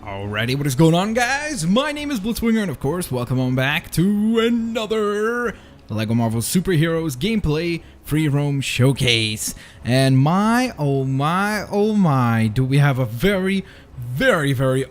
Alrighty, what is going on, guys? My name is Blitzwinger, and of course, welcome on back to another LEGO Marvel Superheroes gameplay free roam showcase. And oh my, do we have a very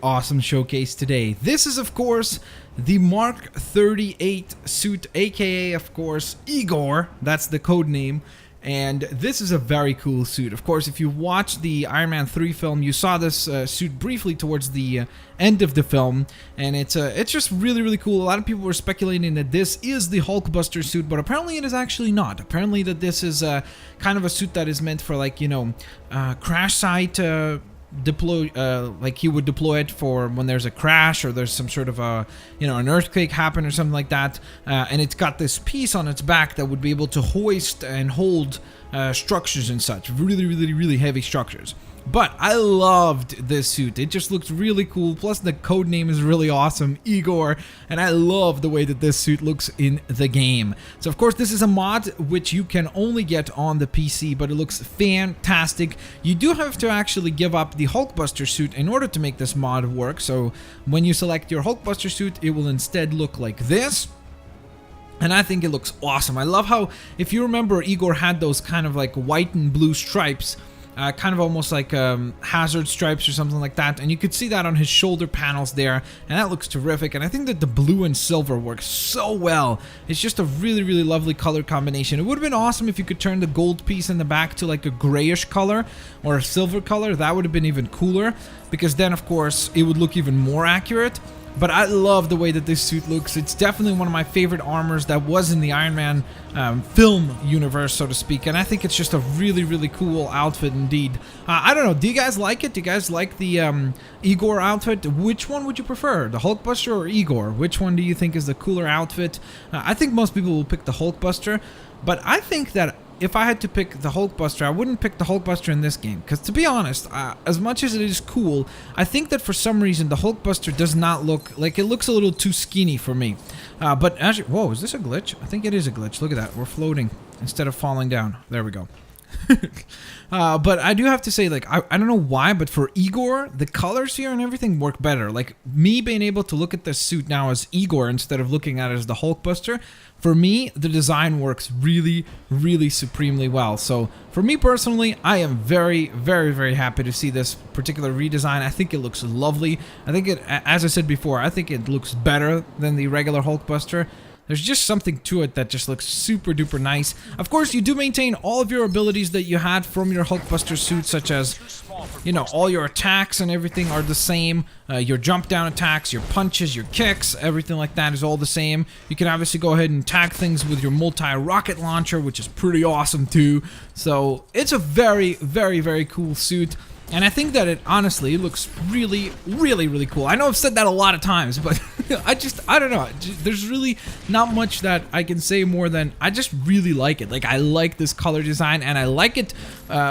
awesome showcase today. This is, of course, the Mark 38 suit, aka, of course, IGOR. That's the code name. And this is a very cool suit. Of course, if you watched the Iron Man 3 film, you saw this suit briefly towards the end of the film, and it's just really cool. A lot of people were speculating that this is the Hulkbuster suit, but apparently it is actually not. Apparently that this is kind of a suit that is meant for, like, you know, crash site deploy, like he would deploy it for when there's a crash or there's some sort of a, you know, an earthquake happen or something like that, and it's got this piece on its back that would be able to hoist and hold structures and such, really heavy structures. But I loved this suit. It just looks really cool. Plus the code name is really awesome, IGOR, and I love the way that this suit looks in the game. So of course this is a mod which you can only get on the PC, but it looks fantastic. You do have to actually give up the Hulkbuster suit in order to make this mod work. So when you select your Hulkbuster suit, it will instead look like this. And I think it looks awesome. I love how, if you remember, IGOR had those kind of like white and blue stripes, kind of almost like hazard stripes or something like that, and you could see that on his shoulder panels there, and that looks terrific. And I think that the blue and silver works so well. It's just a really lovely color combination. It would have been awesome if you could turn the gold piece in the back to like a grayish color or a silver color. That would have been even cooler, because then of course it would look even more accurate. But I love the way that this suit looks. It's definitely one of my favorite armors that was in the Iron Man film universe, so to speak. And I think it's just a really cool outfit indeed. I don't know, do you guys like it? Do you guys like the IGOR outfit? Which one would you prefer, the Hulkbuster or IGOR? Which one do you think is the cooler outfit? I think most people will pick the Hulkbuster, but I think that if I had to pick the Hulkbuster, I wouldn't pick the Hulkbuster in this game. Because to be honest, as much as it is cool, I think that for some reason the Hulkbuster does not look like, it looks a little too skinny for me. But actually, whoa, is this a glitch? I think it is a glitch. Look at that. We're floating instead of falling down. There we go. But I do have to say, like, I don't know why, but for IGOR, the colors here and everything work better. Like, me being able to look at this suit now as IGOR instead of looking at it as the Hulkbuster, for me, the design works really supremely well. So, for me personally, I am very happy to see this particular redesign. I think it looks lovely. I think it, as I said before, I think it looks better than the regular Hulkbuster. There's just something to it that just looks super duper nice. Of course, you do maintain all of your abilities that you had from your Hulkbuster suit, such as, you know, all your attacks and everything are the same. Your jump down attacks, your punches, your kicks, everything like that is all the same. You can obviously go ahead and tag things with your multi-rocket launcher, which is pretty awesome too. So it's a very cool suit. And I think that it honestly looks really cool. I know I've said that a lot of times, but I don't know. There's really not much that I can say more than I just really like it. Like, I like this color design, and I like it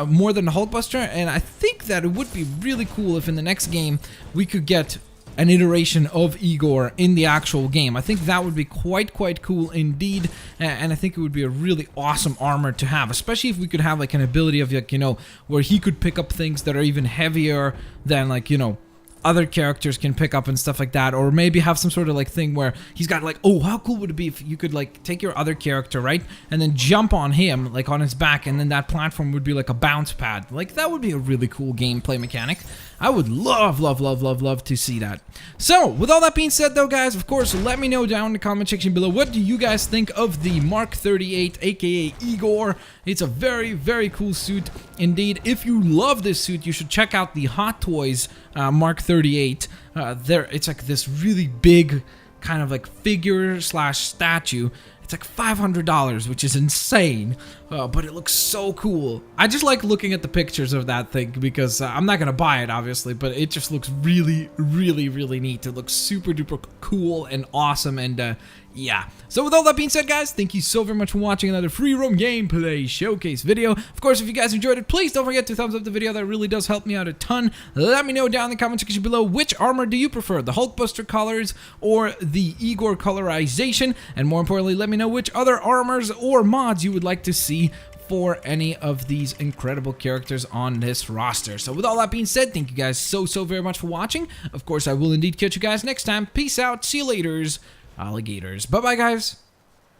more than the Hulkbuster. And I think that it would be really cool if in the next game we could get an iteration of IGOR in the actual game. I think that would be quite cool indeed, and I think it would be a really awesome armor to have, especially if we could have like an ability of, like, you know, where he could pick up things that are even heavier than, like, you know, other characters can pick up and stuff like that. Or maybe have some sort of like thing where he's got like, oh, how cool would it be if you could like take your other character, right, and then jump on him, like on his back, and then that platform would be like a bounce pad. Like, that would be a really cool gameplay mechanic. I would love to see that. So, with all that being said though, guys, of course, let me know down in the comment section below, what do you guys think of the Mark 38, aka IGOR? It's a very cool suit indeed. If you love this suit, you should check out the Hot Toys Mark 38. It's like this really big kind of like figure slash statue. It's like $500, which is insane, but it looks so cool. I just like looking at the pictures of that thing because I'm not gonna buy it, obviously, but it just looks really neat. It looks super duper cool and awesome, and yeah. So with all that being said, guys, thank you so very much for watching another free roam gameplay showcase video. Of course, if you guys enjoyed it, please don't forget to thumbs up the video. That really does help me out a ton. Let me know down in the comment section below, which armor do you prefer, the Hulkbuster colors or the IGOR colorization? And more importantly, let me know which other armors or mods you would like to see for any of these incredible characters on this roster. So with all that being said, thank you guys so very much for watching. Of course, I will indeed catch you guys next time. Peace out. See you laters, alligators. Bye-bye, guys.